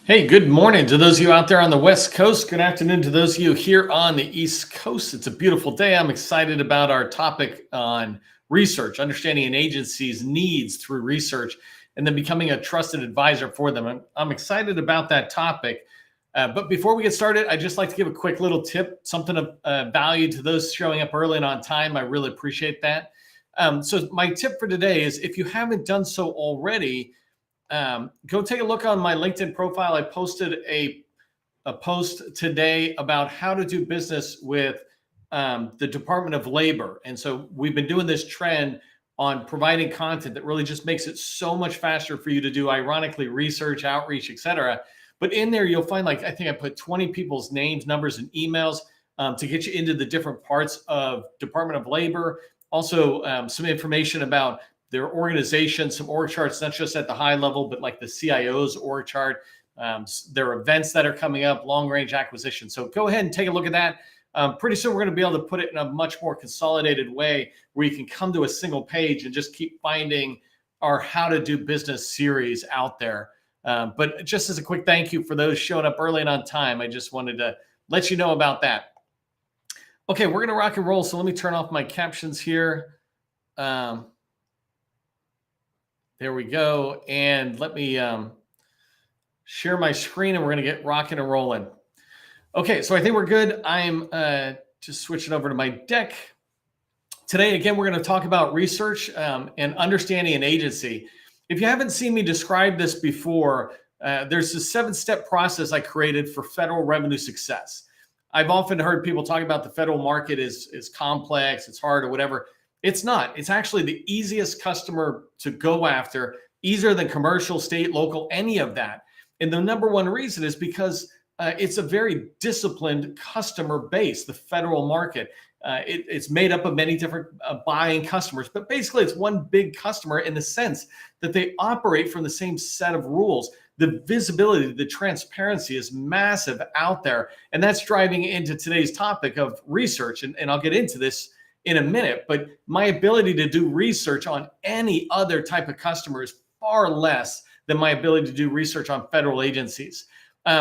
Hey, good morning to those of you out there on the West Coast. Good afternoon to those of you here on the East Coast. It's a beautiful day. I'm excited about our topic on research, understanding an agency's needs through research, and then becoming a trusted advisor for them. I'm excited about that topic. But before we get started, I'd just like to give a quick little tip, something of value to those showing up early and on time. I really appreciate that. So my tip for today is if you haven't done so already, go take a look on my LinkedIn profile. I posted a post today about how to do business with the Department of Labor. And so we've been doing this trend on providing content that really just makes it so much faster for you to do, ironically, research, outreach, etc. But in there, you'll find, like, I think I put 20 people's names, numbers, and emails to get you into the different parts of Department of Labor. Also, some information about their organization, some org charts, not just at the high level, but like the CIO's org chart, their events that are coming up, long range acquisition. So go ahead and take a look at that. Pretty soon, we're going to be able to put it in a much more consolidated way where you can come to a single page and just keep finding our How to Do Business series out there. But just as a quick thank you for those showing up early and on time, I just wanted to let you know about that. Okay, we're going to rock and roll. So let me turn off my captions here. There we go. And let me share my screen and we're going to get rocking and rolling. Okay, so I think we're good. I'm just switching over to my deck. Today, again, we're going to talk about research and understanding an agency. If you haven't seen me describe this before, there's a 7-step process I created for federal revenue success. I've often heard people talk about the federal market is complex, it's hard or whatever. It's not. It's actually the easiest customer to go after, easier than commercial, state, local, any of that. And the number one reason is because it's a very disciplined customer base, the federal market. It's made up of many different buying customers, but basically it's one big customer in the sense that they operate from the same set of rules. The visibility, the transparency is massive out there. And that's driving into today's topic of research. And I'll get into this in a minute, but my ability to do research on any other type of customer is far less than my ability to do research on federal agencies.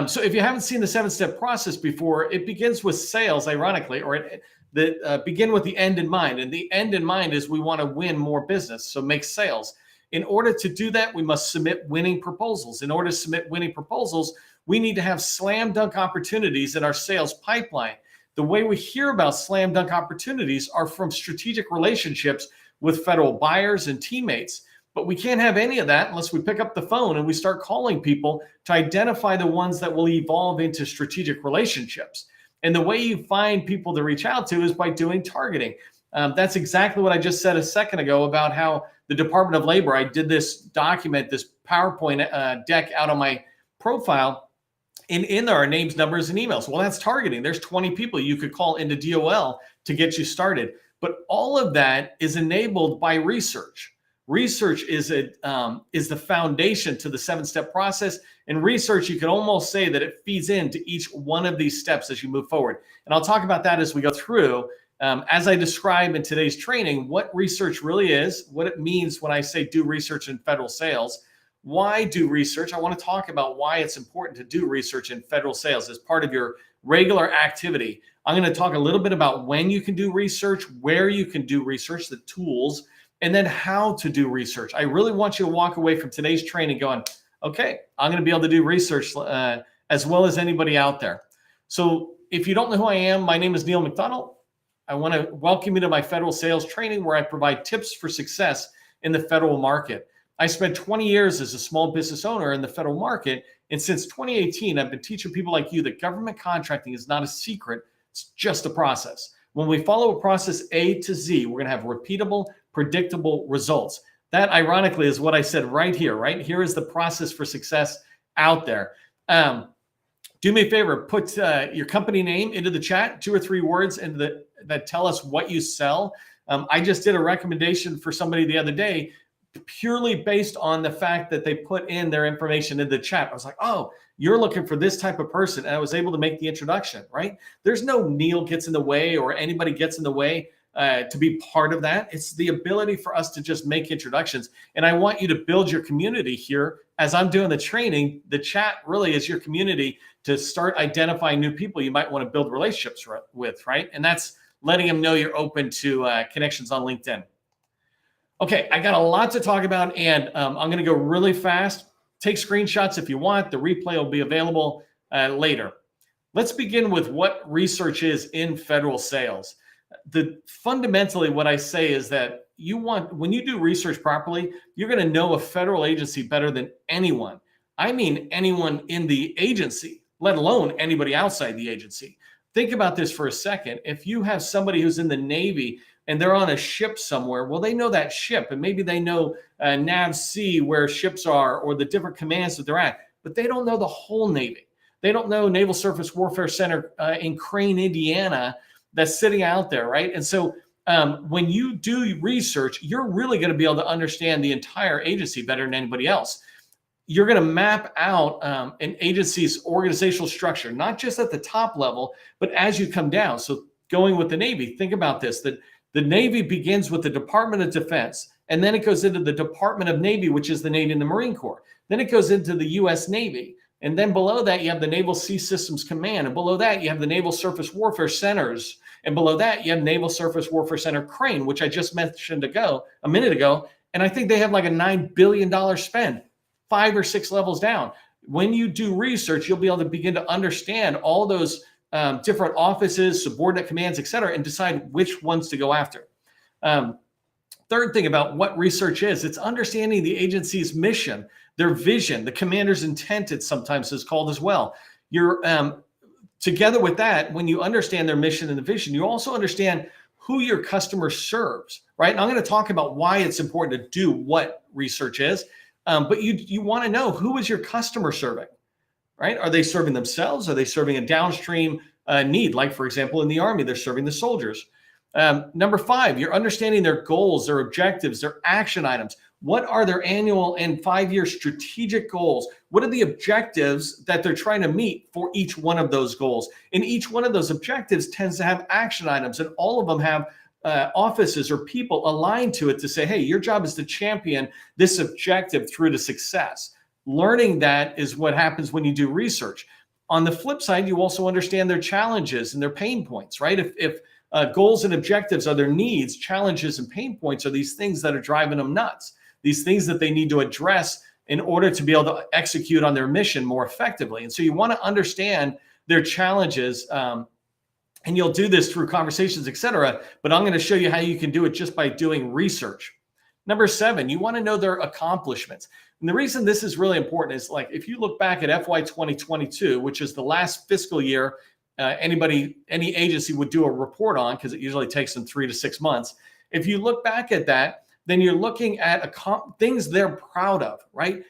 So if you haven't seen the 7-step process before, it begins with sales, ironically, or begin with the end in mind. And the end in mind is we want to win more business, so make sales. In order to do that, we must submit winning proposals. In order to submit winning proposals, we need to have slam dunk opportunities in our sales pipeline. The way we hear about slam dunk opportunities are from strategic relationships with federal buyers and teammates. But we can't have any of that unless we pick up the phone and we start calling people to identify the ones that will evolve into strategic relationships. And the way you find people to reach out to is by doing targeting. That's exactly what I just said a second ago about how the Department of Labor, I did this document, this PowerPoint deck out on my profile. And in there are names, numbers, and emails. Well, that's targeting. There's 20 people you could call into DOL to get you started. But all of that is enabled by research. Research is the foundation to the 7-step process. And research, you can almost say that it feeds into each one of these steps as you move forward. And I'll talk about that as we go through. As I describe in today's training, what research really is, what it means when I say do research in federal sales. Why do research? I want to talk about why it's important to do research in federal sales as part of your regular activity. I'm going to talk a little bit about when you can do research, where you can do research, the tools, and then how to do research. I really want you to walk away from today's training going, okay, I'm going to be able to do research as well as anybody out there. So if you don't know who I am, my name is Neil McDonald. I want to welcome you to my federal sales training where I provide tips for success in the federal market. I spent 20 years as a small business owner in the federal market. And since 2018, I've been teaching people like you that government contracting is not a secret. It's just a process. When we follow a process A to Z, we're going to have repeatable, predictable results. That, ironically, is what I said right here. Right here is the process for success out there. Do me a favor, put your company name into the chat, 2 or 3 words that tell us what you sell. I just did a recommendation for somebody the other day purely based on the fact that they put in their information in the chat. I was like, oh, you're looking for this type of person. And I was able to make the introduction, right? There's no Neil gets in the way or anybody gets in the way. to be part of that. It's the ability for us to just make introductions. And I want you to build your community here. As I'm doing the training, the chat really is your community to start identifying new people you might want to build relationships with, right? And that's letting them know you're open to connections on LinkedIn. Okay, I got a lot to talk about, and I'm going to go really fast. Take screenshots if you want. The replay will be available later. Let's begin with what research is in federal sales. Fundamentally, what I say is that when you do research properly, you're going to know a federal agency better than anyone. I mean, anyone in the agency, let alone anybody outside the agency. Think about this for a second. If you have somebody who's in the Navy and they're on a ship somewhere, well, they know that ship, and maybe they know NAVC, where ships are, or the different commands that they're at, but they don't know the whole Navy. They don't know Naval Surface Warfare Center in Crane, Indiana, that's sitting out there, right? And so when you do research, you're really going to be able to understand the entire agency better than anybody else. You're going to map out an agency's organizational structure, not just at the top level, but as you come down. So going with the Navy, think about this, that the Navy begins with the Department of Defense, and then it goes into the Department of Navy, which is the Navy and the Marine Corps. Then it goes into the U.S. Navy. And then below that, you have the Naval Sea Systems Command. And below that, you have the Naval Surface Warfare Centers. And below that, you have Naval Surface Warfare Center Crane, which I just mentioned a minute ago. And I think they have like a $9 billion spend, 5 or 6 levels down. When you do research, you'll be able to begin to understand all those different offices, subordinate commands, et cetera, and decide which ones to go after. Third thing about what research is, it's understanding the agency's mission, their vision, the commander's intent, it sometimes is called as well. You're together with that, when you understand their mission and the vision, you also understand who your customer serves, right? And I'm going to talk about why it's important to do what research is, but you want to know, who is your customer serving, right? Are they serving themselves? Are they serving a downstream need? Like, for example, in the Army, they're serving the soldiers. Number 5, you're understanding their goals, their objectives, their action items. What are their annual and 5-year strategic goals? What are the objectives that they're trying to meet for each one of those goals? And each one of those objectives tends to have action items, and all of them have offices or people aligned to it to say, hey, your job is to champion this objective through to success. Learning that is what happens when you do research. On the flip side, you also understand their challenges and their pain points, right? If goals and objectives are their needs, challenges and pain points are these things that are driving them nuts, these things that they need to address in order to be able to execute on their mission more effectively. And so you want to understand their challenges, and you'll do this through conversations, et cetera, but I'm going to show you how you can do it just by doing research. Number 7, you want to know their accomplishments. And the reason this is really important is, like, if you look back at FY 2022, which is the last fiscal year any agency would do a report on, because it usually takes them 3 to 6 months. If you look back at that, then you're looking at things they're proud of, right?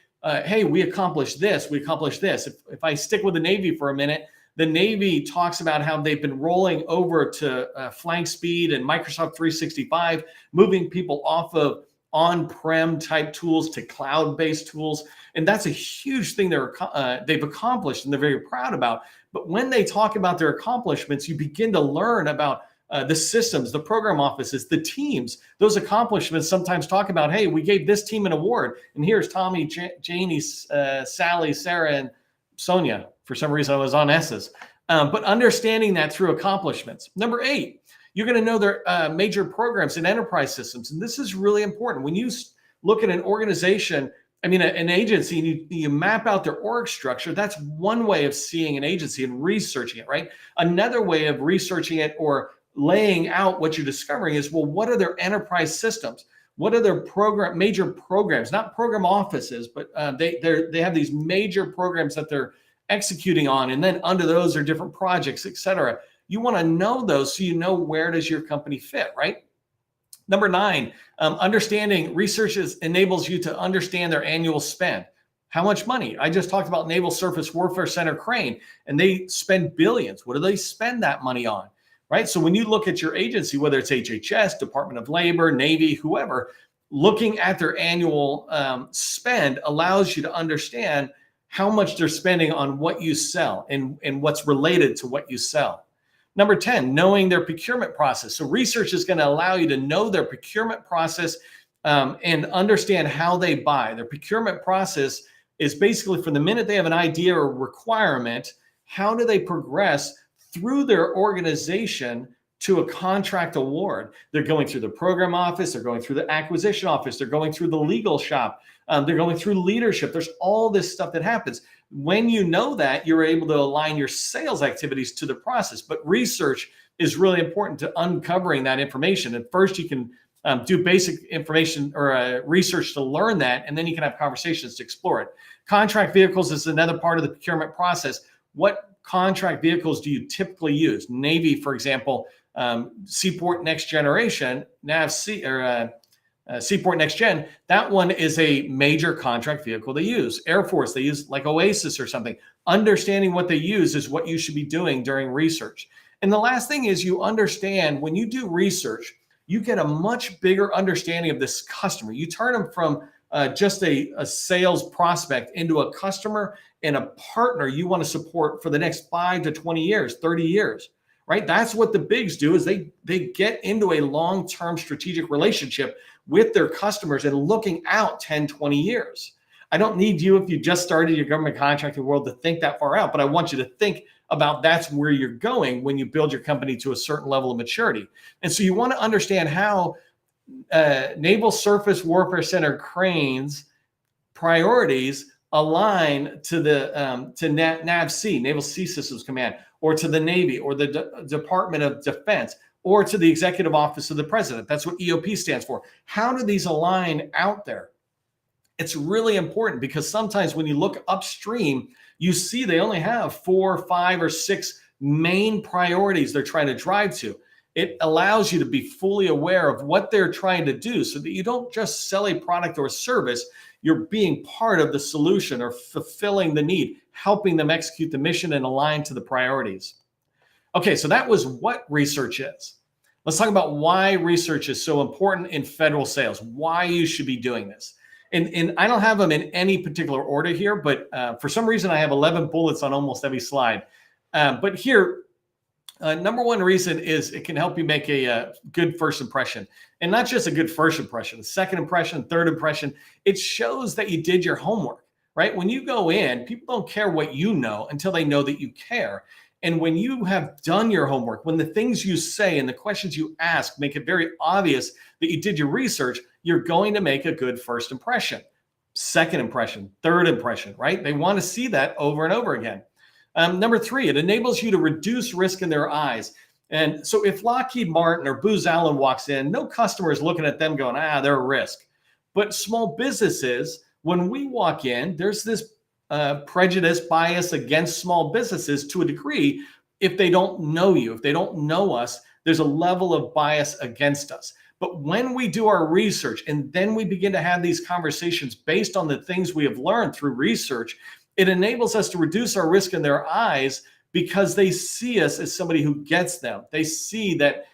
Hey, we accomplished this, we accomplished this. If I stick with the Navy for a minute, the Navy talks about how they've been rolling over to Flank Speed and Microsoft 365, moving people off of on-prem type tools to cloud-based tools. And that's a huge thing they've accomplished and they're very proud about. But when they talk about their accomplishments, you begin to learn about the systems, the program offices, the teams. Those accomplishments sometimes talk about, hey, we gave this team an award. And here's Tommy, Janie, Sally, Sarah, and Sonia. For some reason, I was on S's. But understanding that through accomplishments. Number 8, you're going to know their major programs and enterprise systems. And this is really important. When you look at an organization, an agency, and you map out their org structure, that's one way of seeing an agency and researching it, right? Another way of researching it or laying out what you're discovering is, well, what are their enterprise systems? What are their major programs? Not program offices, but they have these major programs that they're executing on, and then under those are different projects, et cetera. You want to know those so you know where does your company fit, right? Number 9, understanding researches enables you to understand their annual spend. How much money? I just talked about Naval Surface Warfare Center Crane, and they spend billions. What do they spend that money on, right? So when you look at your agency, whether it's HHS, Department of Labor, Navy, whoever, looking at their annual spend allows you to understand how much they're spending on what you sell and what's related to what you sell. Number 10, knowing their procurement process. So research is going to allow you to know their procurement process and understand how they buy. Their procurement process is basically from the minute they have an idea or requirement, how do they progress through their organization to a contract award? They're going through the program office, they're going through the acquisition office, they're going through the legal shop, they're going through leadership. There's all this stuff that happens. When you know that, you're able to align your sales activities to the process. But research is really important to uncovering that information. And first, you can do basic information or research to learn that, and then you can have conversations to explore it. Contract vehicles is another part of the procurement process. What contract vehicles do you typically use? Navy, for example, Seaport Next Generation, Seaport Next Gen, that one is a major contract vehicle they use. Air Force, they use like Oasis or something. Understanding what they use is what you should be doing during research. And the last thing is you understand when you do research, you get a much bigger understanding of this customer. You turn them from just a sales prospect into a customer and a partner you want to support for the next 5 to 20 years, 30 years, right? That's what the bigs do, is they get into a long-term strategic relationship with their customers and looking out 10, 20 years. I don't need you, if you just started your government contracting world, to think that far out, but I want you to think about that's where you're going when you build your company to a certain level of maturity. And so you want to understand how Naval Surface Warfare Center cranes priorities align to the NAVC, Naval Sea Systems Command, or to the Navy, or the Department of Defense, or to the Executive Office of the President. That's what EOP stands for. How do these align out there? It's really important, because sometimes when you look upstream, you see they only have 4, 5, or 6 main priorities they're trying to drive to. It allows you to be fully aware of what they're trying to do, so that you don't just sell a product or a service. You're being part of the solution or fulfilling the need, helping them execute the mission and align to the priorities. Okay, so that was what research is. Let's talk about why research is so important in federal sales, why you should be doing this. And I don't have them in any particular order here, but for some reason I have 11 bullets on almost every slide. But here, number one reason is it can help you make a good first impression. And not just a good first impression, second impression, third impression. It shows that you did your homework, right? When you go in, people don't care what you know until they know that you care. And when you have done your homework, when the things you say and the questions you ask make it very obvious that you did your research, you're going to make a good first impression, second impression, third impression, right? They want to see that over and over again. Number 3, it enables you to reduce risk in their eyes. And so if Lockheed Martin or Booz Allen walks in, no customer is looking at them going, they're a risk. But small businesses, when we walk in, there's this prejudice, bias against small businesses to a degree. If they don't know you, if they don't know us, there's a level of bias against us. But when we do our research and then we begin to have these conversations based on the things we have learned through research, it enables us to reduce our risk in their eyes, because they see us as somebody who gets them. They see that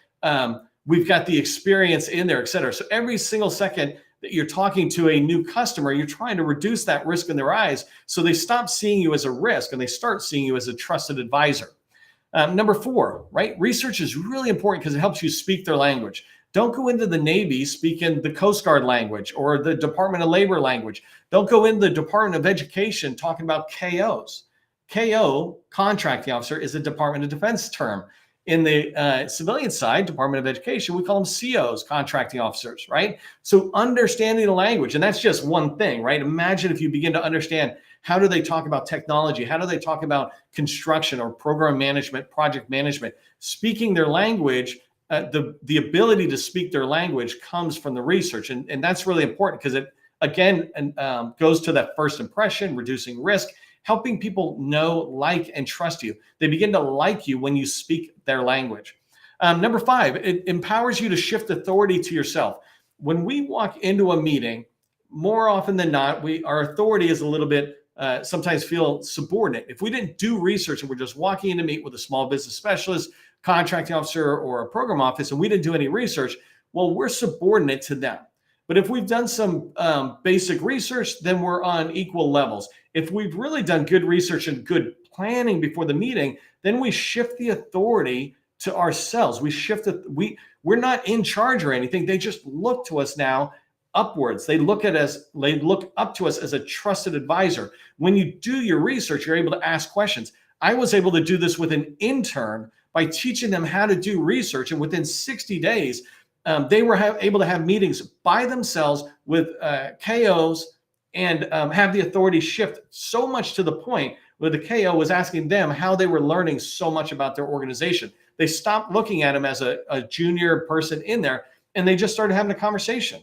we've got the experience in there, et cetera. So every single second that you're talking to a new customer, you're trying to reduce that risk in their eyes, so they stop seeing you as a risk and they start seeing you as a trusted advisor. Number 4, right? Research is really important because it helps you speak their language. Don't go into the Navy speaking the Coast Guard language or the Department of Labor language. Don't go into the Department of Education talking about KOs. KO, contracting officer, is a Department of Defense term. In the civilian side, Department of Education, we call them COs, contracting officers, right? So understanding the language, and that's just one thing, right? Imagine if you begin to understand, how do they talk about technology? How do they talk about construction or program management, project management? Speaking their language, the ability to speak their language comes from the research. And that's really important, because it, again, goes to that first impression, reducing risk, helping people know, like, and trust you. They begin to like you when you speak their language. Number 5, it empowers you to shift authority to yourself. When we walk into a meeting, more often than not, our authority is a little bit, sometimes feel subordinate. If we didn't do research and we're just walking in to meet with a small business specialist, contracting officer, or a program office, and we didn't do any research, well, we're subordinate to them. But if we've done some basic research, then we're on equal levels. If we've really done good research and good planning before the meeting, then we shift the authority to ourselves. We shifted. We're not in charge or anything. They just look to us now upwards. They look at us. They look up to us as a trusted advisor. When you do your research, you're able to ask questions. I was able to do this with an intern by teaching them how to do research, and within 60 days, they were able to have meetings by themselves with KOs and have the authority shift so much to the point where the KO was asking them how they were learning so much about their organization. They stopped looking at him as a junior person in there, and they just started having a conversation,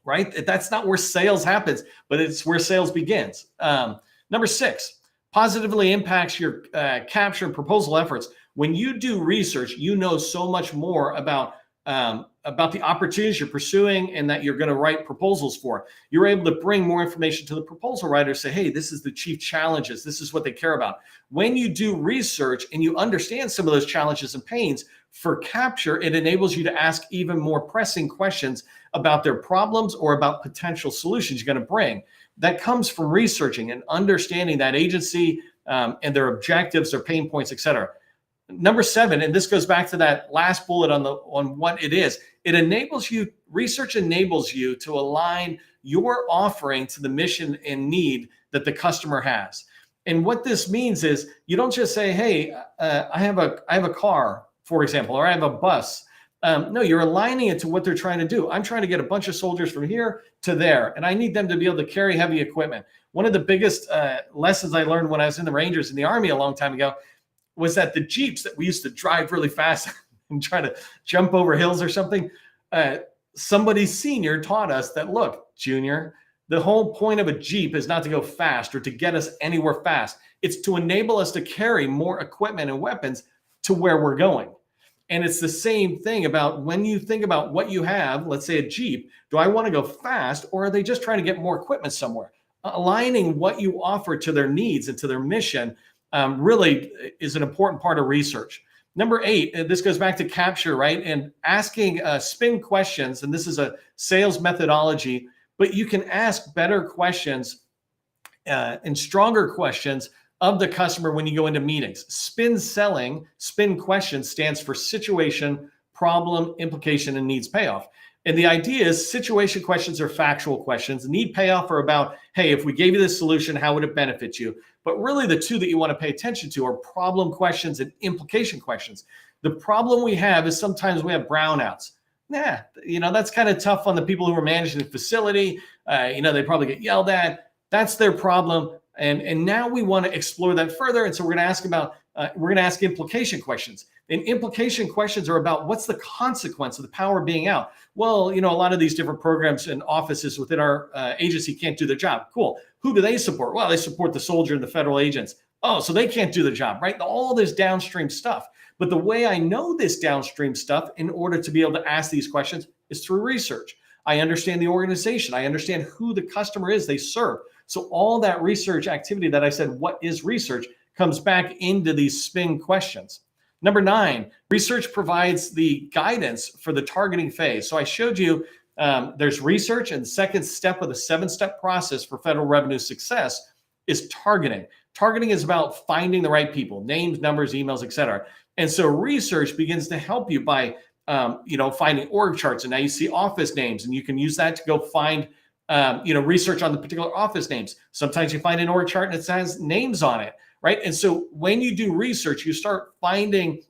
right? That's not where sales happens, but it's where sales begins. Number 6, positively impacts your capture and proposal efforts. When you do research, you know so much more about the opportunities you're pursuing and that you're going to write proposals for. You're able to bring more information to the proposal writer, say, hey, this is the chief challenges. This is what they care about. When you do research and you understand some of those challenges and pains for capture, it enables you to ask even more pressing questions about their problems or about potential solutions you're going to bring. That comes from researching and understanding that agency and their objectives, their pain points, et cetera. Number 7, and this goes back to that last bullet on what it is. Research enables you to align your offering to the mission and need that the customer has. And what this means is you don't just say, hey, I have a car, for example, or I have a bus. No, you're aligning it to what they're trying to do. I'm trying to get a bunch of soldiers from here to there, and I need them to be able to carry heavy equipment. One of the biggest lessons I learned when I was in the Rangers in the Army a long time ago was that the Jeeps that we used to drive really fast and try to jump over hills or something, somebody senior taught us that, look, Junior, the whole point of a Jeep is not to go fast or to get us anywhere fast. It's to enable us to carry more equipment and weapons to where we're going. And it's the same thing about when you think about what you have, let's say a Jeep, do I want to go fast or are they just trying to get more equipment somewhere? Aligning what you offer to their needs and to their mission really is an important part of research. Number 8, this goes back to capture, right? And asking spin questions, and this is a sales methodology, but you can ask better questions and stronger questions of the customer when you go into meetings. Spin selling, spin questions stands for situation, problem, implication, and needs payoff. And the idea is situation questions are factual questions. Need payoff are about, hey, if we gave you this solution, how would it benefit you? But really the two that you want to pay attention to are problem questions and implication questions. The problem we have is sometimes we have brownouts. That's kind of tough on the people who are managing the facility. They probably get yelled at. That's their problem. And now we want to explore that further. And so we're going to ask implication questions. And implication questions are about what's the consequence of the power being out. Well, a lot of these different programs and offices within our agency can't do their job. Cool. Who do they support? Well, they support the soldier and the federal agents. Oh, so they can't do the job, right? All this downstream stuff. But the way I know this downstream stuff in order to be able to ask these questions is through research. I understand the organization. I understand who the customer is they serve. So all that research activity that I said, what is research, comes back into these spin questions. Number 9, research provides the guidance for the targeting phase. So I showed you there's research, and the second step of the 7-step process for federal revenue success is targeting. Targeting is about finding the right people, names, numbers, emails, et cetera. And so research begins to help you by finding org charts, and now you see office names, and you can use that to go find research on the particular office names. Sometimes you find an org chart and it has names on it, right? And so when you do research, you start finding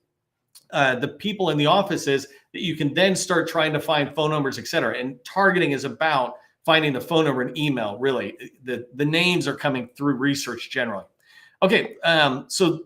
the people in the offices that you can then start trying to find phone numbers, et cetera. And targeting is about finding the phone number and email, really. The names are coming through research generally. Okay, so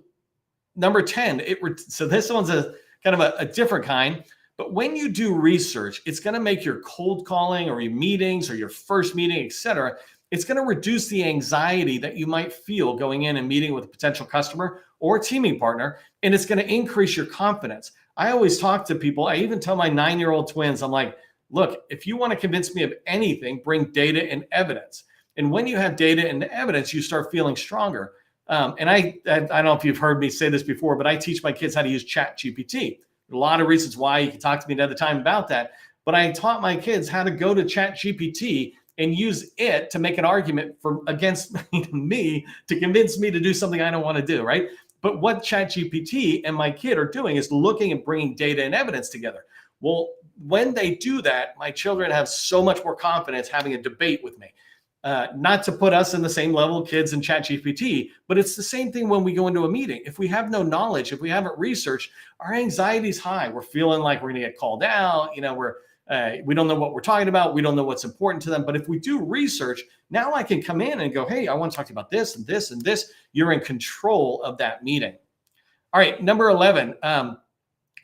number 10, so this one's a kind of a different kind. But when you do research, it's going to make your cold calling or your meetings or your first meeting, et cetera, it's going to reduce the anxiety that you might feel going in and meeting with a potential customer or a teaming partner, and it's going to increase your confidence. I always talk to people. I even tell my 9-year-old twins, I'm like, look, if you want to convince me of anything, bring data and evidence. And when you have data and evidence, you start feeling stronger. And I don't know if you've heard me say this before, but I teach my kids how to use ChatGPT. A lot of reasons why. You can talk to me another time about that. But I taught my kids how to go to ChatGPT and use it to make an argument against me to convince me to do something I don't want to do, right? But what ChatGPT and my kid are doing is looking and bringing data and evidence together. Well, when they do that, my children have so much more confidence having a debate with me. Not to put us in the same level of kids and ChatGPT, but it's the same thing when we go into a meeting. If we have no knowledge, if we haven't researched, our anxiety is high. We're feeling like we're going to get called out. We don't know what we're talking about. We don't know what's important to them. But if we do research, now I can come in and go, hey, I want to talk about this and this and this. You're in control of that meeting. All right, number 11.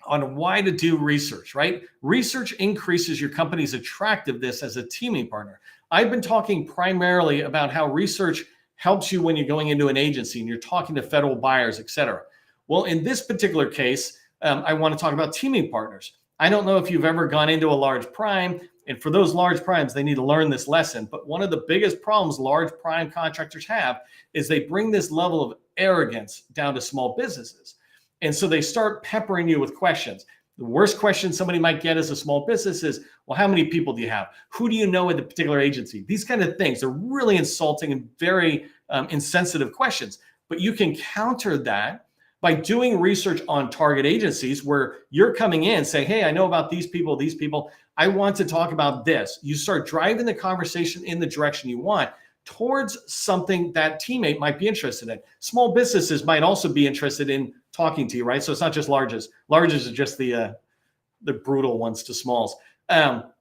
On why to do research, right? Research increases your company's attractiveness as a teaming partner. I've been talking primarily about how research helps you when you're going into an agency and you're talking to federal buyers, et cetera. Well, in this particular case, I want to talk about teaming partners. I don't know if you've ever gone into a large prime, and for those large primes, they need to learn this lesson. But one of the biggest problems large prime contractors have is they bring this level of arrogance down to small businesses. And so they start peppering you with questions. The worst question somebody might get as a small business is, well, how many people do you have? Who do you know in the particular agency? These kind of things are really insulting and very insensitive questions. But you can counter that by doing research on target agencies where you're coming in saying, hey, I know about these people. I want to talk about this. You start driving the conversation in the direction you want towards something that teammate might be interested in. Small businesses might also be interested in talking to you, right? So it's not just larges. Larges are just the brutal ones to smalls. But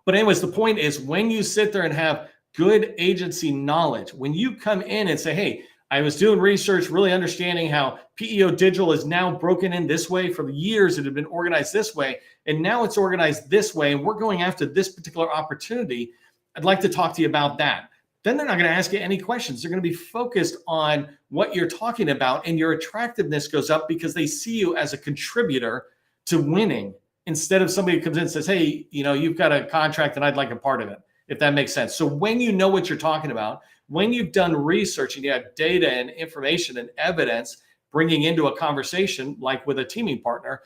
anyways, the point is when you sit there and have good agency knowledge, when you come in and say, hey, I was doing research, really understanding how PEO Digital is now broken in this way. For years, it had been organized this way, and now it's organized this way, and we're going after this particular opportunity. I'd like to talk to you about that. Then they're not going to ask you any questions. They're going to be focused on what you're talking about, and your attractiveness goes up because they see you as a contributor to winning instead of somebody who comes in and says, hey, you've got a contract and I'd like a part of it, if that makes sense. So when you know what you're talking about, when you've done research and you have data and information and evidence bringing into a conversation, like with a teaming partner,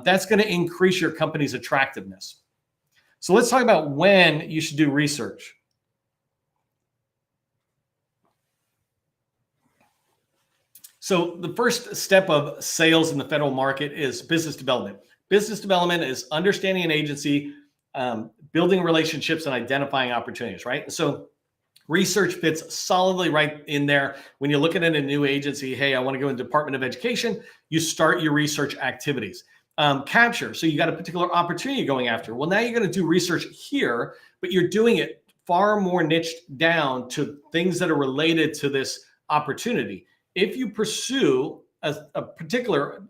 that's going to increase your company's attractiveness. So let's talk about when you should do research. So the first step of sales in the federal market is business development. Business development is understanding an agency, building relationships, and identifying opportunities, right? So research fits solidly right in there. When you're looking at a new agency, hey, I want to go into Department of Education, you start your research activities. Capture, so you got a particular opportunity going after. Well, now you're going to do research here, but you're doing it far more niched down to things that are related to this opportunity. If you pursue a particular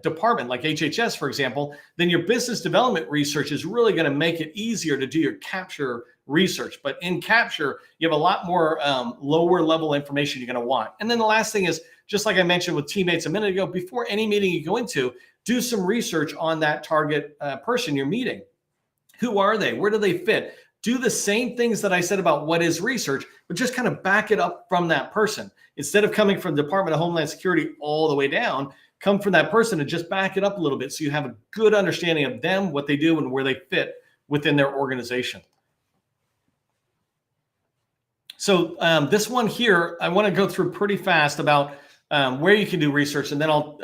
department like HHS, for example, then your business development research is really going to make it easier to do your capture research. But in capture, you have a lot more lower level information you're going to want. And then the last thing is, just like I mentioned with teammates a minute ago, before any meeting you go into, do some research on that target person you're meeting. Who are they? Where do they fit? Do the same things that I said about what is research, but just kind of back it up from that person. Instead of coming from the Department of Homeland Security all the way down, come from that person and just back it up a little bit so you have a good understanding of them, what they do, and where they fit within their organization. So this one here, I want to go through pretty fast about where you can do research, and then I'll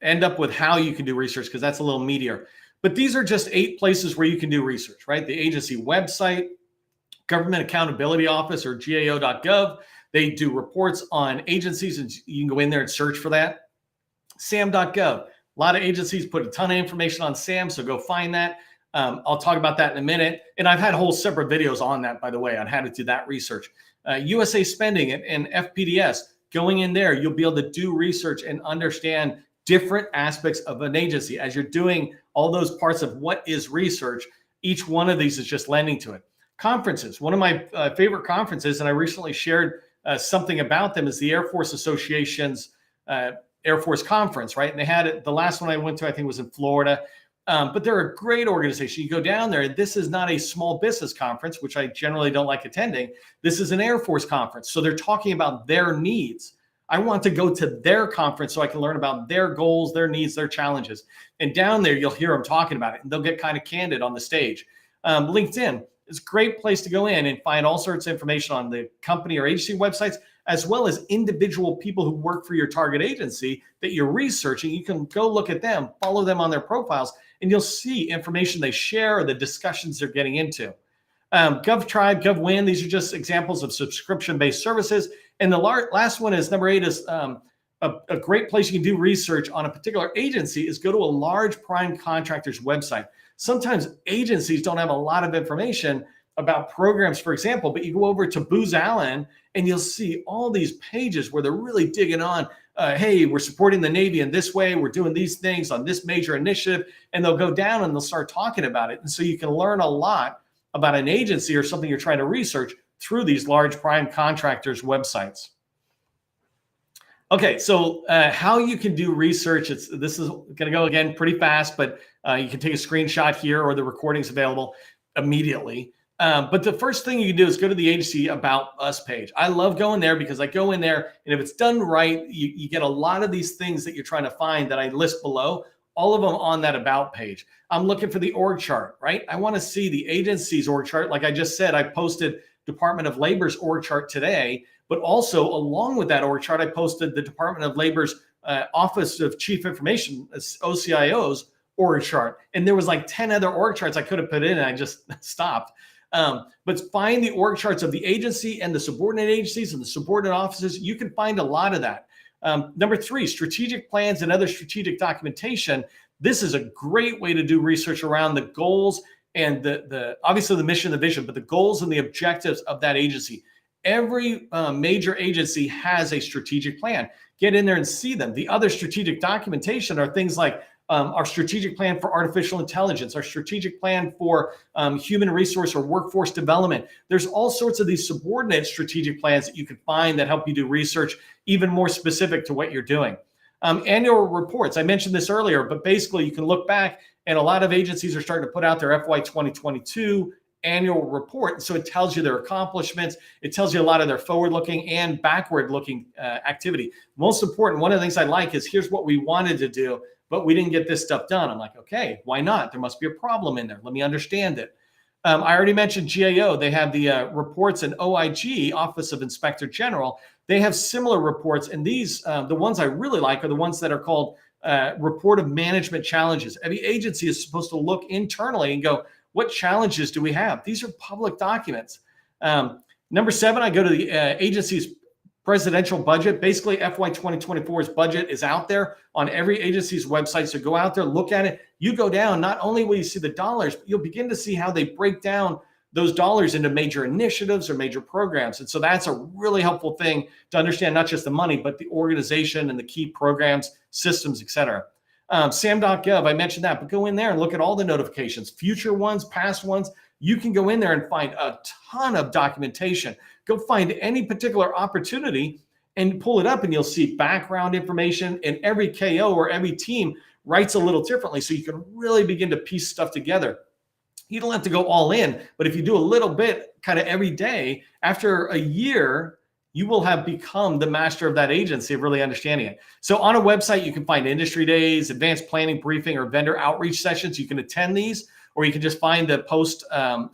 end up with how you can do research because that's a little meatier. But these are just 8 places where you can do research, right? The agency website, Government Accountability Office or GAO.gov. They do reports on agencies, and you can go in there and search for that. SAM.gov. A lot of agencies put a ton of information on SAM, so go find that. I'll talk about that in a minute. And I've had whole separate videos on that, by the way, on how to do that research. USA Spending and FPDS. Going in there, you'll be able to do research and understand different aspects of an agency. As you're doing all those parts of what is research, each one of these is just lending to it. Conferences. One of my favorite conferences, and I recently shared something about them, is the Air Force Association's Air Force Conference, right? And they had it, the last one I went to, I think was in Florida. But they're a great organization. You go down there, this is not a small business conference, which I generally don't like attending. This is an Air Force conference. So they're talking about their needs. I want to go to their conference so I can learn about their goals, their needs, their challenges. And down there, you'll hear them talking about it, and they'll get kind of candid on the stage. LinkedIn is a great place to go in and find all sorts of information on the company or agency websites, as well as individual people who work for your target agency that you're researching. You can go look at them, follow them on their profiles, and you'll see information they share or the discussions they're getting into. GovTribe, GovWin, these are just examples of subscription-based services. And the last one is number 8 is a great place you can do research on a particular agency is go to a large prime contractor's website. Sometimes agencies don't have a lot of information about programs, for example, but you go over to Booz Allen and you'll see all these pages where they're really digging on, hey, we're supporting the Navy in this way, we're doing these things on this major initiative, and they'll go down and they'll start talking about it. And so you can learn a lot about an agency or something you're trying to research through these large prime contractors' websites. Okay, so how you can do research, this is going to go again pretty fast, but you can take a screenshot here or the recording's available immediately. But the first thing you can do is go to the agency About Us page. I love going there because I go in there, and if it's done right, you get a lot of these things that you're trying to find that I list below, all of them on that About page. I'm looking for the org chart, right? I want to see the agency's org chart. Like I just said, I posted Department of Labor's org chart today, but also along with that org chart, I posted the Department of Labor's Office of Chief Information, OCIO's org chart. And there was like 10 other org charts I could have put in, and I just stopped. But find the org charts of the agency and the subordinate agencies and the subordinate offices. You can find a lot of that. Number 3, strategic plans and other strategic documentation. This is a great way to do research around the goals and the obviously the mission, the vision, but the goals and the objectives of that agency. Every major agency has a strategic plan. Get in there and see them. The other strategic documentation are things like our strategic plan for artificial intelligence, our strategic plan for human resource or workforce development. There's all sorts of these subordinate strategic plans that you can find that help you do research even more specific to what you're doing. Annual reports, I mentioned this earlier, but basically you can look back, and a lot of agencies are starting to put out their FY 2022 annual report. So it tells you their accomplishments. It tells you a lot of their forward-looking and backward-looking activity. Most important, one of the things I like is here's what we wanted to do, but we didn't get this stuff done. I'm like, okay, why not? There must be a problem in there. Let me understand it. I already mentioned GAO. They have the reports, and OIG, Office of Inspector General. They have similar reports, and these, the ones I really like are the ones that are called Report of Management Challenges. Every agency is supposed to look internally and go, what challenges do we have? These are public documents. Number 7, I go to the agency's presidential budget. Basically, FY 2024's budget is out there on every agency's website. So go out there, look at it. You go down, not only will you see the dollars, but you'll begin to see how they break down those dollars into major initiatives or major programs. And so that's a really helpful thing to understand, not just the money, but the organization and the key programs, systems, et cetera. SAM.gov, I mentioned that, but go in there and look at all the notifications, future ones, past ones. You can go in there and find a ton of documentation. Go find any particular opportunity and pull it up, and you'll see background information, and every KO or every team writes a little differently. So you can really begin to piece stuff together. You don't have to go all in, but if you do a little bit kind of every day, after a year, you will have become the master of that agency of really understanding it. So on a website, you can find industry days, advanced planning briefing, or vendor outreach sessions. You can attend these, or you can just find the post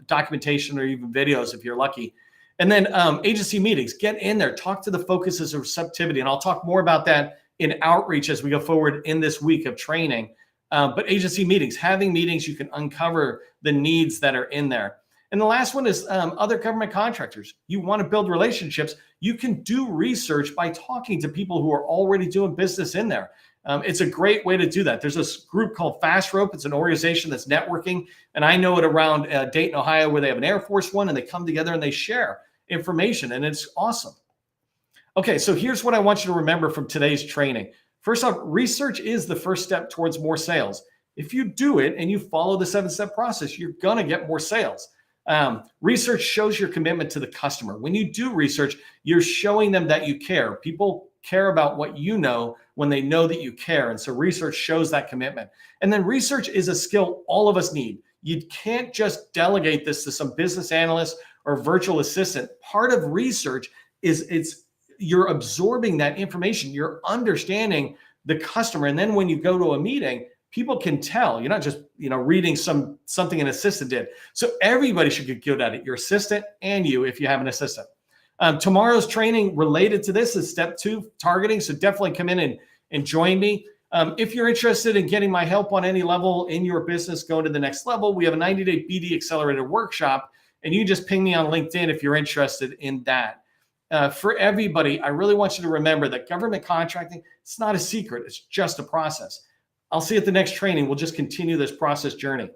documentation or even videos if you're lucky. And then agency meetings, get in there, talk to the focuses of receptivity. And I'll talk more about that in outreach as we go forward in this week of training. But agency meetings, having meetings, you can uncover the needs that are in there. And the last one is other government contractors. You want to build relationships. You can do research by talking to people who are already doing business in there. It's a great way to do that. There's this group called Fast Rope. It's an organization that's networking. And I know it around Dayton, Ohio, where they have an Air Force one, and they come together and they share information, and it's awesome. Okay, so here's what I want you to remember from today's training. First off, research is the first step towards more sales. If you do it and you follow the 7-step process, you're going to get more sales. Research shows your commitment to the customer. When you do research, you're showing them that you care. People care about what you know when they know that you care. And so research shows that commitment. And then research is a skill all of us need. You can't just delegate this to some business analyst or virtual assistant. Part of research is you're absorbing that information. You're understanding the customer. And then when you go to a meeting, people can tell. You're not just reading something an assistant did. So everybody should get good at it, your assistant and you if you have an assistant. Tomorrow's training related to this is step 2, targeting. So definitely come in and join me. If you're interested in getting my help on any level in your business, going to the next level, we have a 90-day BD Accelerator workshop, and you just ping me on LinkedIn if you're interested in that. For everybody, I really want you to remember that government contracting, it's not a secret. It's just a process. I'll see you at the next training. We'll just continue this process journey.